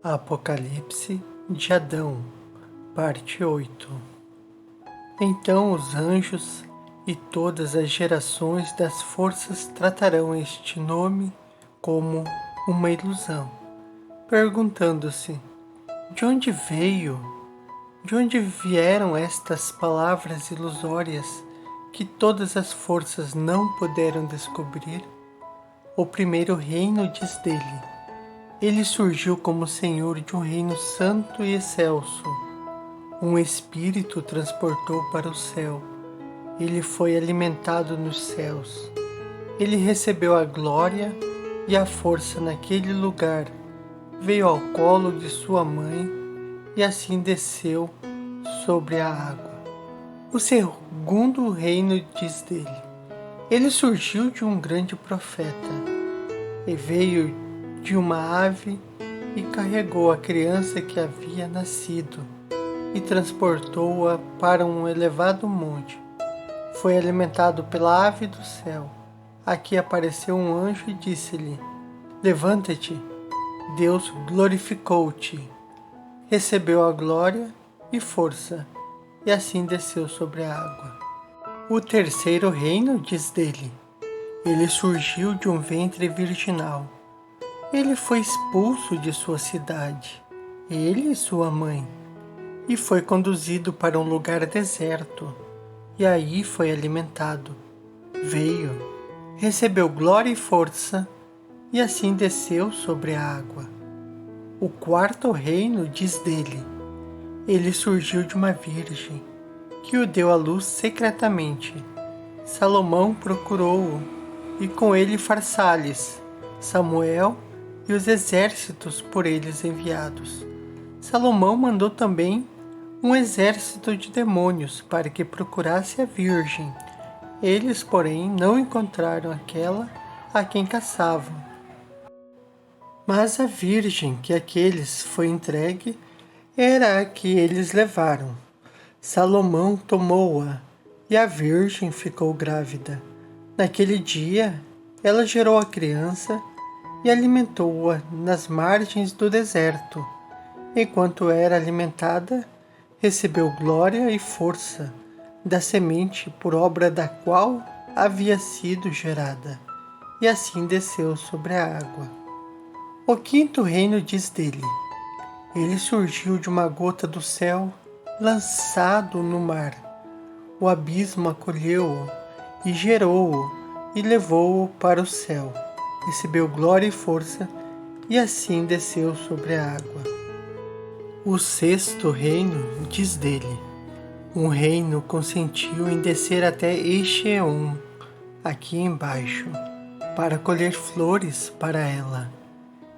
Apocalipse de Adão, parte 8. Então os anjos e todas as gerações das forças tratarão este nome como uma ilusão, perguntando-se: de onde veio? De onde vieram estas palavras ilusórias que todas as forças não puderam descobrir? O primeiro reino diz dele: ele surgiu como senhor de um reino santo e excelso. Um espírito o transportou para o céu. Ele foi alimentado nos céus. Ele recebeu a glória e a força naquele lugar. Veio ao colo de sua mãe e assim desceu sobre a água. O segundo reino diz dele: ele surgiu de um grande profeta e veio de uma ave e carregou a criança que havia nascido e transportou-a para um elevado monte. Foi alimentado pela ave do céu. Aqui apareceu um anjo e disse-lhe: levanta-te, Deus glorificou-te. Recebeu a glória e força, e assim desceu sobre a água. O terceiro reino diz dele: ele surgiu de um ventre virginal. Ele foi expulso de sua cidade, ele e sua mãe, e foi conduzido para um lugar deserto, e aí foi alimentado. Veio, recebeu glória e força, e assim desceu sobre a água. O quarto reino diz dele: ele surgiu de uma virgem, que o deu à luz secretamente. Salomão procurou-o, e com ele Farsales, Samuel e os exércitos por eles enviados. Salomão mandou também um exército de demônios para que procurasse a virgem. Eles, porém, não encontraram aquela a quem caçavam. Mas a virgem que àqueles foi entregue era a que eles levaram. Salomão tomou-a e a virgem ficou grávida. Naquele dia, ela gerou a criança e alimentou-a nas margens do deserto. Enquanto era alimentada, recebeu glória e força da semente por obra da qual havia sido gerada, e assim desceu sobre a água. O quinto reino diz dele: ele surgiu de uma gota do céu, lançado no mar. O abismo acolheu-o e gerou-o e levou-o para o céu. Recebeu glória e força, e assim desceu sobre a água. O sexto reino diz dele: um reino consentiu em descer até Exeon, aqui embaixo, para colher flores para ela.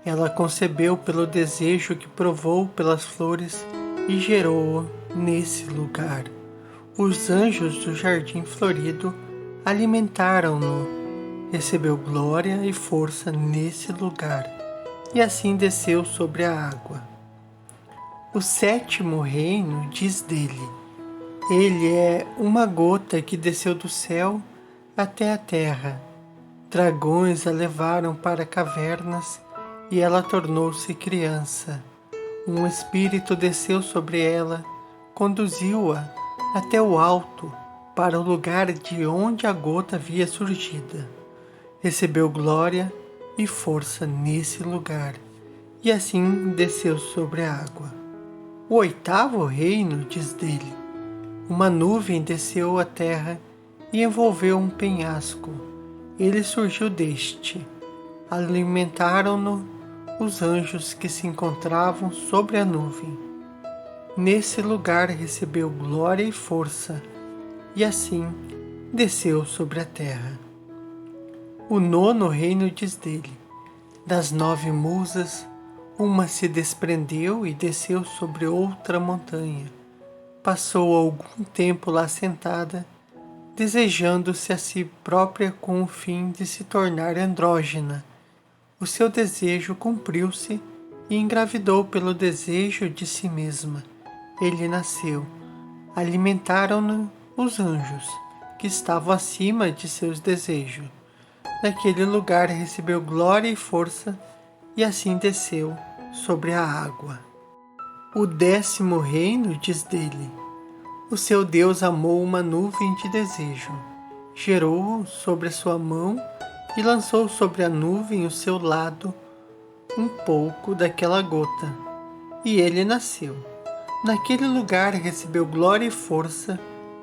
Ela concebeu pelo desejo que provou pelas flores e gerou-o nesse lugar. Os anjos do jardim florido alimentaram-no. Recebeu glória e força nesse lugar, e assim desceu sobre a água. O sétimo reino diz dele: ele é uma gota que desceu do céu até a terra. Dragões a levaram para cavernas e ela tornou-se criança. Um espírito desceu sobre ela, conduziu-a até o alto, para o lugar de onde a gota havia surgido. Recebeu glória e força nesse lugar, e assim desceu sobre a água. O oitavo reino diz dele: uma nuvem desceu à terra e envolveu um penhasco. Ele surgiu deste. Alimentaram-no os anjos que se encontravam sobre a nuvem. Nesse lugar recebeu glória e força, e assim desceu sobre a terra. O nono reino diz dele: das 9 musas, uma se desprendeu e desceu sobre outra montanha. Passou algum tempo lá sentada, desejando-se a si própria com o fim de se tornar andrógena. O seu desejo cumpriu-se e engravidou pelo desejo de si mesma. Ele nasceu. Alimentaram-no os anjos, que estavam acima de seus desejos. Naquele lugar recebeu glória e força, e assim desceu sobre a água. O 10º reino diz dele: o seu Deus amou uma nuvem de desejo, gerou-o sobre a sua mão e lançou sobre a nuvem o seu lado um pouco daquela gota. E ele nasceu. Naquele lugar recebeu glória e força,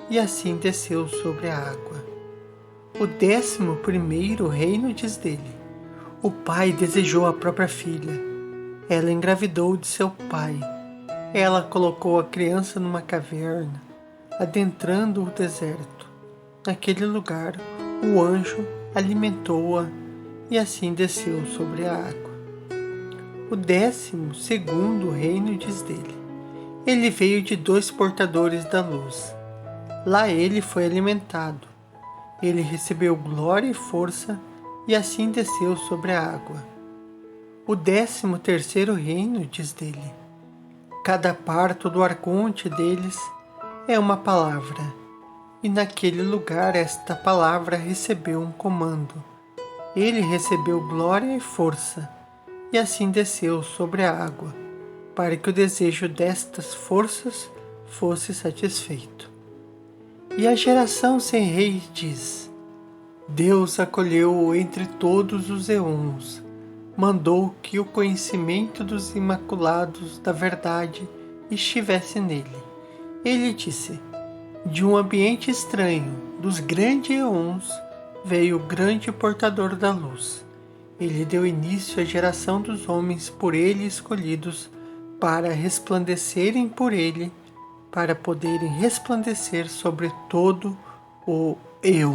e assim desceu sobre a água. O 11º reino diz dele: o pai desejou a própria filha. Ela engravidou de seu pai. Ela colocou a criança numa caverna, adentrando o deserto. Naquele lugar, o anjo alimentou-a e assim desceu sobre a água. O 12º reino diz dele: ele veio de 2 portadores da luz. Lá ele foi alimentado. Ele recebeu glória e força e assim desceu sobre a água. O 13º reino diz dele: cada parto do arconte deles é uma palavra, e naquele lugar esta palavra recebeu um comando. Ele recebeu glória e força, e assim desceu sobre a água, para que o desejo destas forças fosse satisfeito. E a geração sem rei diz: Deus acolheu-o entre todos os eons, mandou que o conhecimento dos imaculados da verdade estivesse nele. Ele disse: de um ambiente estranho, dos grandes eons, veio o grande portador da luz. Ele deu início à geração dos homens por ele escolhidos, para resplandecerem por ele, para poderem resplandecer sobre todo o Eu.